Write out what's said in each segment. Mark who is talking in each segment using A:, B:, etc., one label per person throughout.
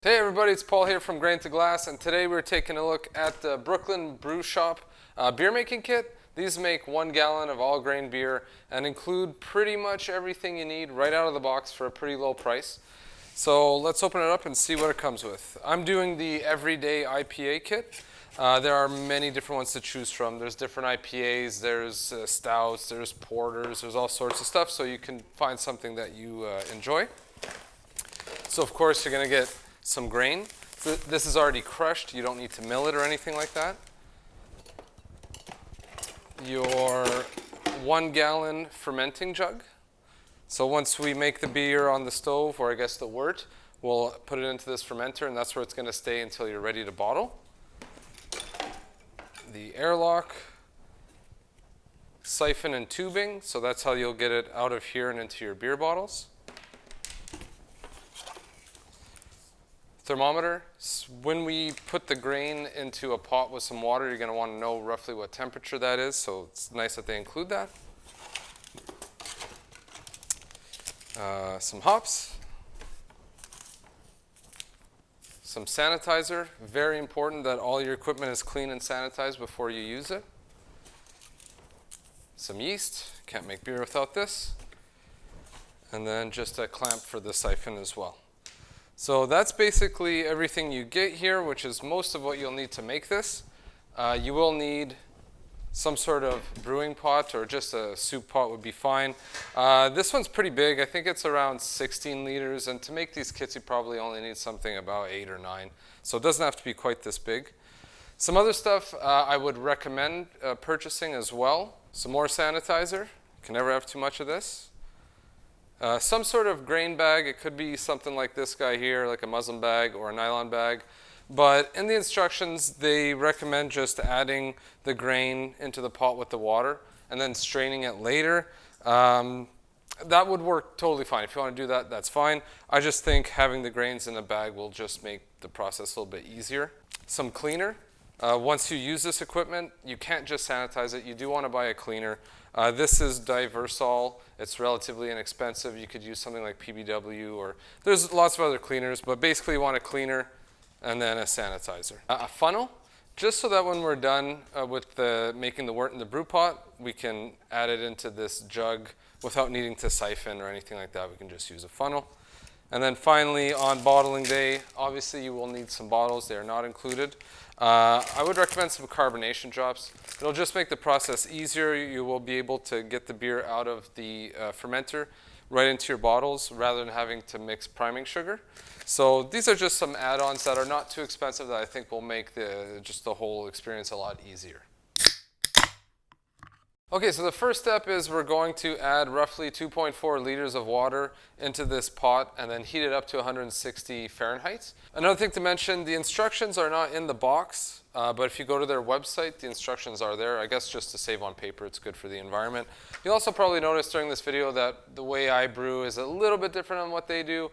A: Hey everybody, it's Paul here from Grain to Glass, and today we're taking a look at the Brooklyn Brew Shop beer making kit. These make 1 gallon of all grain beer and include pretty much everything you need right out of the box for a pretty low price. So let's open it up and see what it comes with. I'm doing the everyday IPA kit. There are many different ones to choose from. There's different IPAs, there's stouts, there's porters, there's all sorts of stuff, so you can find something that you enjoy. So of course you're going to get some grain. This is already crushed. You don't need to mill it or anything like that. Your 1 gallon fermenting jug. So once we make the beer on the stove, or I guess the wort, we'll put it into this fermenter, and that's where it's going to stay until you're ready to bottle. The airlock, siphon and tubing, so that's how you'll get it out of here and into your beer bottles. Thermometer. When we put the grain into a pot with some water, you're going to want to know roughly what temperature that is, so it's nice that they include that. Some hops. Some sanitizer. Very important that all your equipment is clean and sanitized before you use it. Some yeast. Can't make beer without this. And then just a clamp for the siphon as well. So that's basically everything you get here, which is most of what you'll need to make this. You will need some sort of brewing pot, or just a soup pot would be fine. This one's pretty big. I think it's around 16 liters, and to make these kits you probably only need something about 8 or 9. So it doesn't have to be quite this big. Some other stuff I would recommend purchasing as well. Some more sanitizer. You can never have too much of this. Some sort of grain bag. It could be something like this guy here, like a muslin bag or a nylon bag. But in the instructions, they recommend just adding the grain into the pot with the water and then straining it later. That would work totally fine. If you want to do that, that's fine. I just think having the grains in a bag will just make the process a little bit easier. Some cleaner. Once you use this equipment, you can't just sanitize it. You do want to buy a cleaner. This is Diversol. It's relatively inexpensive. You could use something like PBW, or there's lots of other cleaners, but basically you want a cleaner and then a sanitizer. A funnel, just so that when we're done with making the wort in the brew pot, we can add it into this jug without needing to siphon or anything like that. We can just use a funnel. And then finally, on bottling day, obviously you will need some bottles. They are not included. I would recommend some carbonation drops. It'll just make the process easier. You will be able to get the beer out of the fermenter right into your bottles rather than having to mix priming sugar. So these are just some add-ons that are not too expensive that I think will make just the whole experience a lot easier. Okay, so the first step is we're going to add roughly 2.4 liters of water into this pot and then heat it up to 160 Fahrenheit. Another thing to mention, the instructions are not in the box, but if you go to their website, the instructions are there. I guess just to save on paper, it's good for the environment. You'll also probably notice during this video that the way I brew is a little bit different than what they do.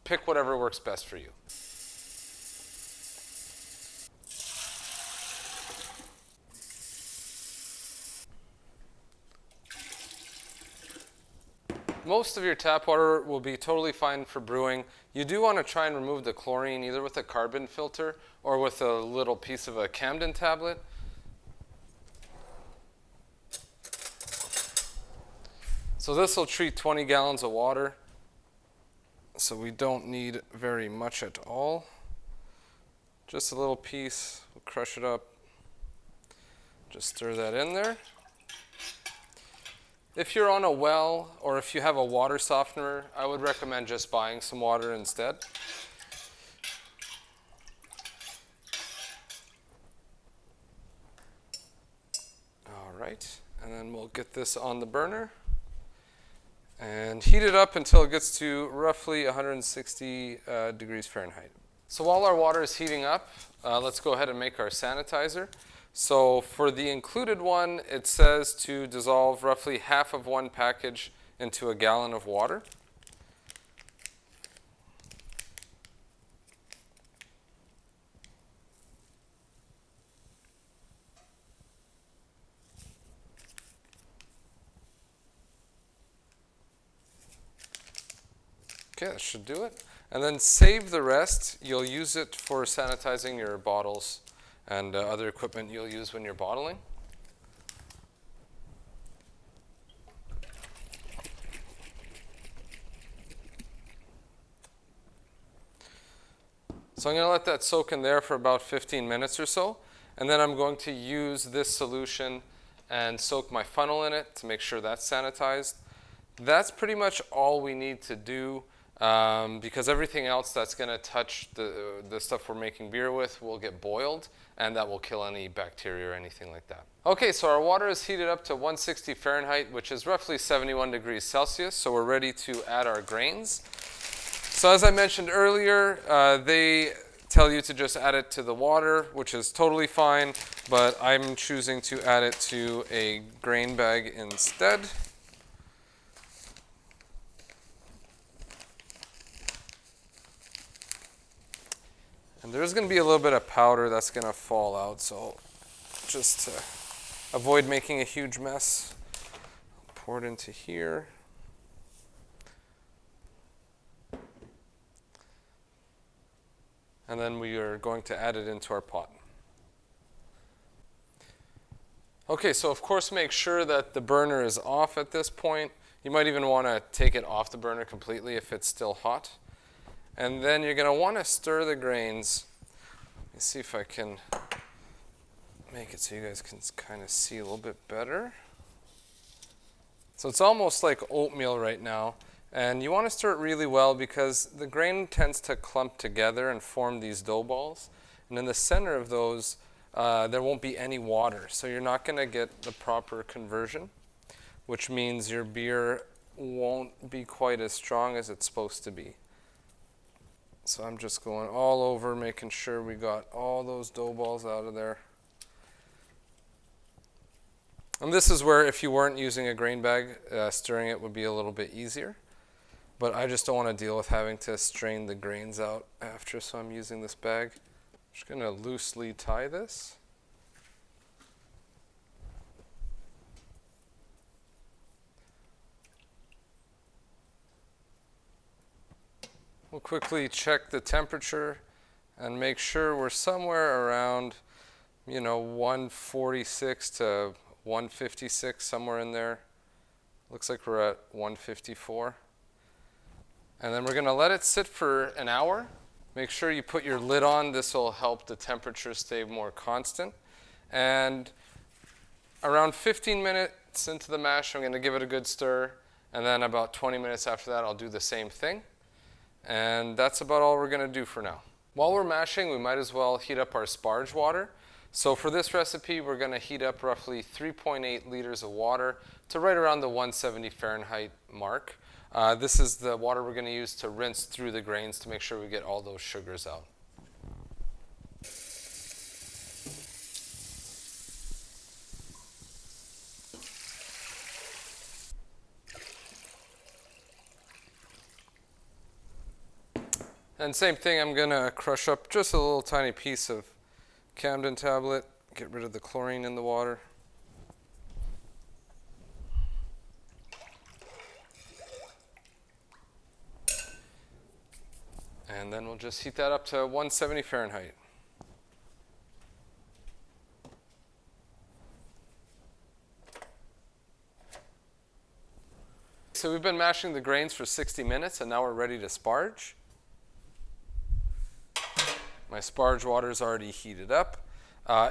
A: Pick whatever works best for you. Most of your tap water will be totally fine for brewing. You do want to try and remove the chlorine either with a carbon filter or with a little piece of a Camden tablet. So this will treat 20 gallons of water. So we don't need very much at all. Just a little piece. We'll crush it up. Just stir that in there. If you're on a well or if you have a water softener, I would recommend just buying some water instead. All right, and then we'll get this on the burner and heat it up until it gets to roughly 160 degrees Fahrenheit. So while our water is heating up, let's go ahead and make our sanitizer. So for the included one, it says to dissolve roughly half of 1 package into a gallon of water. Okay, that should do it. And then save the rest. You'll use it for sanitizing your bottles and other equipment you'll use when you're bottling. So I'm going to let that soak in there for about 15 minutes or so. And then I'm going to use this solution and soak my funnel in it to make sure that's sanitized. That's pretty much all we need to do because everything else that's going to touch the stuff we're making beer with will get boiled, and that will kill any bacteria or anything like that. Okay, so our water is heated up to 160 Fahrenheit, which is roughly 71 degrees Celsius. So we're ready to add our grains. So as I mentioned earlier, they tell you to just add it to the water, which is totally fine, but I'm choosing to add it to a grain bag instead. And there's going to be a little bit of powder that's going to fall out, so just to avoid making a huge mess, I'll pour it into here. And then we are going to add it into our pot. Okay, so of course make sure that the burner is off at this point. You might even want to take it off the burner completely if it's still hot. And then you're going to want to stir the grains. Let me see if I can make it so you guys can kind of see a little bit better. So it's almost like oatmeal right now. And you want to stir it really well because the grain tends to clump together and form these dough balls. And in the center of those, there won't be any water. So you're not going to get the proper conversion, which means your beer won't be quite as strong as it's supposed to be. So I'm just going all over, making sure we got all those dough balls out of there. And this is where, if you weren't using a grain bag, stirring it would be a little bit easier. But I just don't want to deal with having to strain the grains out after, so I'm using this bag. I'm just going to loosely tie this. We'll quickly check the temperature and make sure we're somewhere around, 146 to 156, somewhere in there. Looks like we're at 154. And then we're going to let it sit for an hour. Make sure you put your lid on. This will help the temperature stay more constant. And around 15 minutes into the mash, I'm going to give it a good stir. And then about 20 minutes after that, I'll do the same thing. And that's about all we're going to do for now. While we're mashing, we might as well heat up our sparge water. So for this recipe, we're going to heat up roughly 3.8 liters of water to right around the 170 Fahrenheit mark. This is the water we're going to use to rinse through the grains to make sure we get all those sugars out. And same thing, I'm going to crush up just a little tiny piece of Camden tablet, get rid of the chlorine in the water. And then we'll just heat that up to 170 Fahrenheit. So we've been mashing the grains for 60 minutes, and now we're ready to sparge. My sparge water is already heated up.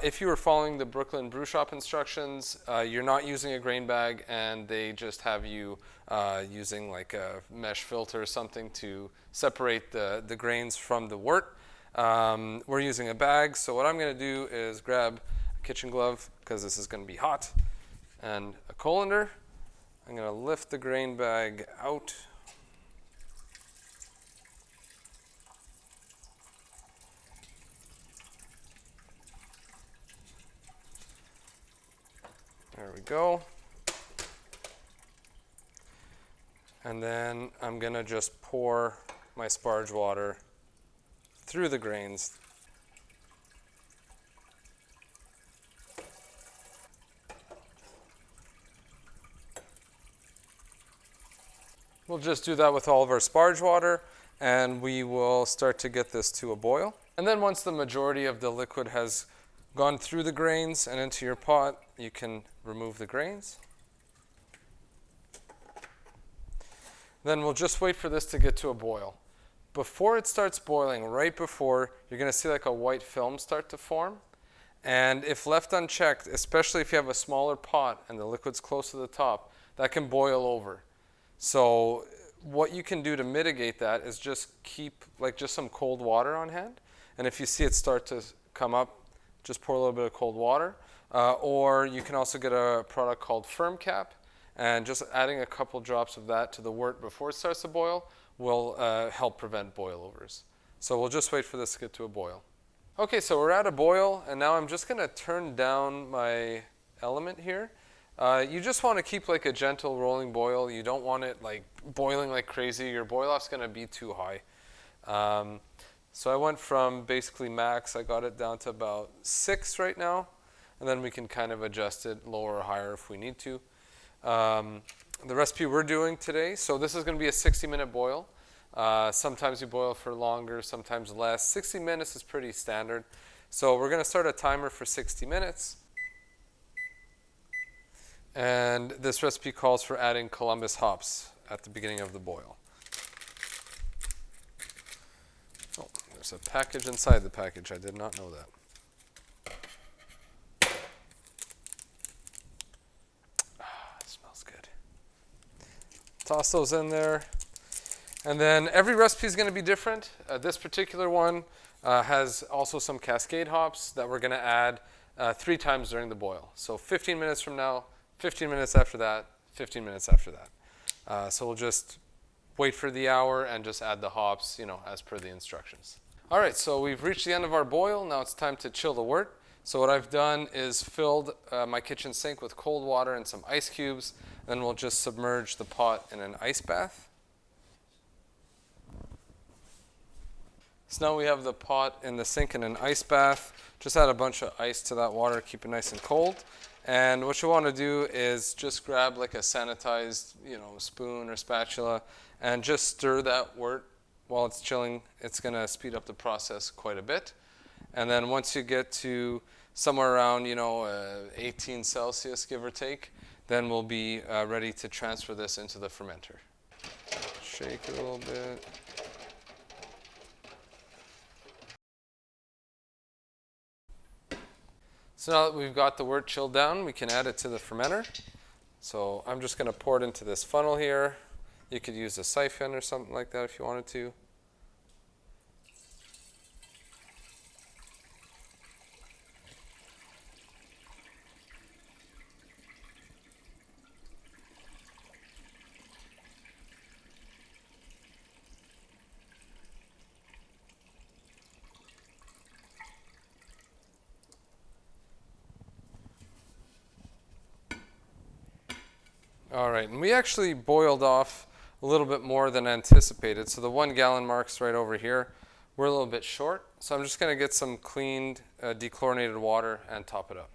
A: If you were following the Brooklyn Brew Shop instructions, you're not using a grain bag, and they just have you using like a mesh filter or something to separate the grains from the wort. We're using a bag, so what I'm going to do is grab a kitchen glove, because this is going to be hot, and a colander. I'm going to lift the grain bag out. There we go. And then I'm going to just pour my sparge water through the grains. We'll just do that with all of our sparge water, and we will start to get this to a boil. And then once the majority of the liquid has gone through the grains and into your pot, you can remove the grains. Then we'll just wait for this to get to a boil. Before it starts boiling, right before, you're going to see like a white film start to form. And if left unchecked, especially if you have a smaller pot and the liquid's close to the top, that can boil over. So what you can do to mitigate that is just keep just some cold water on hand. And if you see it start to come up, just pour a little bit of cold water. Or you can also get a product called Firm Cap, and just adding a couple drops of that to the wort before it starts to boil will help prevent boilovers. So we'll just wait for this to get to a boil. Okay, so we're at a boil, and now I'm just going to turn down my element here. You just want to keep like a gentle rolling boil. You don't want it like boiling like crazy. Your boil-off's going to be too high. So I went from basically max, I got it down to about 6 right now, and then we can kind of adjust it lower or higher if we need to. The recipe we're doing today, so this is going to be a 60-minute boil. Sometimes you boil for longer, sometimes less. 60 minutes is pretty standard. So we're going to start a timer for 60 minutes. And this recipe calls for adding Columbus hops at the beginning of the boil. Oh, there's a package inside the package. I did not know that. It smells good. Toss those in there. And then every recipe is going to be different. This particular one has also some Cascade hops that we're going to add 3 times during the boil. So 15 minutes from now, 15 minutes after that, 15 minutes after that. So we'll just wait for the hour and just add the hops, as per the instructions. All right, so we've reached the end of our boil. Now it's time to chill the wort. So what I've done is filled my kitchen sink with cold water and some ice cubes. Then we'll just submerge the pot in an ice bath. So now we have the pot in the sink in an ice bath. Just add a bunch of ice to that water, keep it nice and cold. And what you want to do is just grab like a sanitized, spoon or spatula and just stir that wort while it's chilling. It's going to speed up the process quite a bit. And then once you get to somewhere around, 18 Celsius, give or take, then we'll be ready to transfer this into the fermenter. Shake it a little bit. So now that we've got the wort chilled down, we can add it to the fermenter. So I'm just going to pour it into this funnel here. You could use a siphon or something like that if you wanted to. All right, and we actually boiled off a little bit more than anticipated. So the 1 gallon mark's right over here. We're a little bit short. So I'm just going to get some cleaned, dechlorinated water and top it up.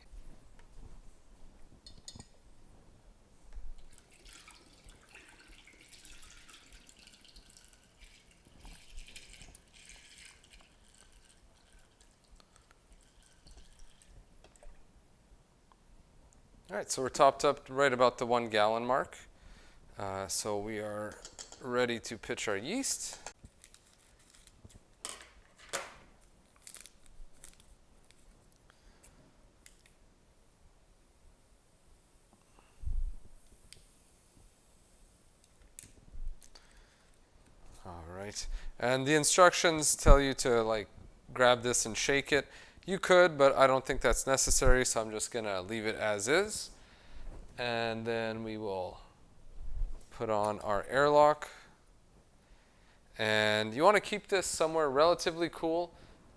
A: All right, so we're topped up right about the 1 gallon mark. So we are ready to pitch our yeast. All right, and the instructions tell you to grab this and shake it. You could, but I don't think that's necessary, so I'm just going to leave it as is. And then we will put on our airlock. And you want to keep this somewhere relatively cool,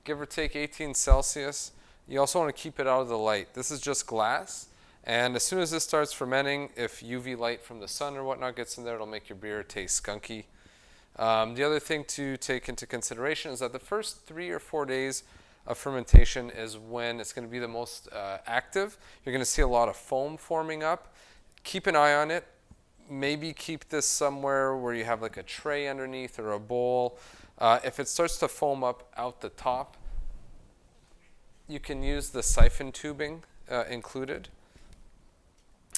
A: give or take 18 Celsius. You also want to keep it out of the light. This is just glass. And as soon as this starts fermenting, if UV light from the sun or whatnot gets in there, it'll make your beer taste skunky. The other thing to take into consideration is that the first 3 or 4 days of fermentation is when it's going to be the most active. You're going to see a lot of foam forming up. Keep an eye on it. maybe keep this somewhere where you have like a tray underneath or a bowl. If it starts to foam up out the top, you can use the siphon tubing included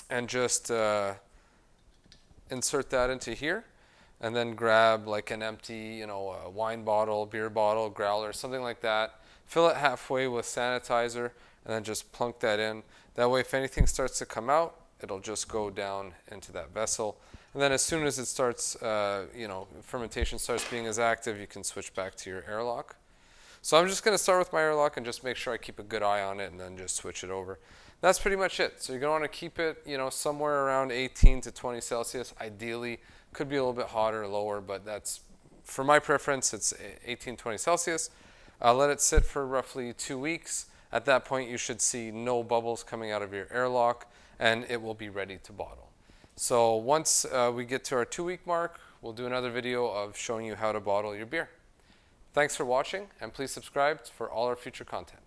A: and just insert that into here, and then grab like an empty, a wine bottle, beer bottle, growler, something like that. Fill it halfway with sanitizer, and then just plunk that in. That way, if anything starts to come out, it'll just go down into that vessel. And then as soon as it starts, fermentation starts being as active, you can switch back to your airlock. So I'm just going to start with my airlock and just make sure I keep a good eye on it, and then just switch it over. That's pretty much it. So you're going to want to keep it, somewhere around 18 to 20 Celsius. Ideally, could be a little bit hotter or lower, but that's, for my preference, it's 18, 20 Celsius. Let it sit for roughly 2 weeks. At that point, you should see no bubbles coming out of your airlock, and it will be ready to bottle. So once we get to our 2-week mark, we'll do another video of showing you how to bottle your beer. Thanks for watching, and please subscribe for all our future content.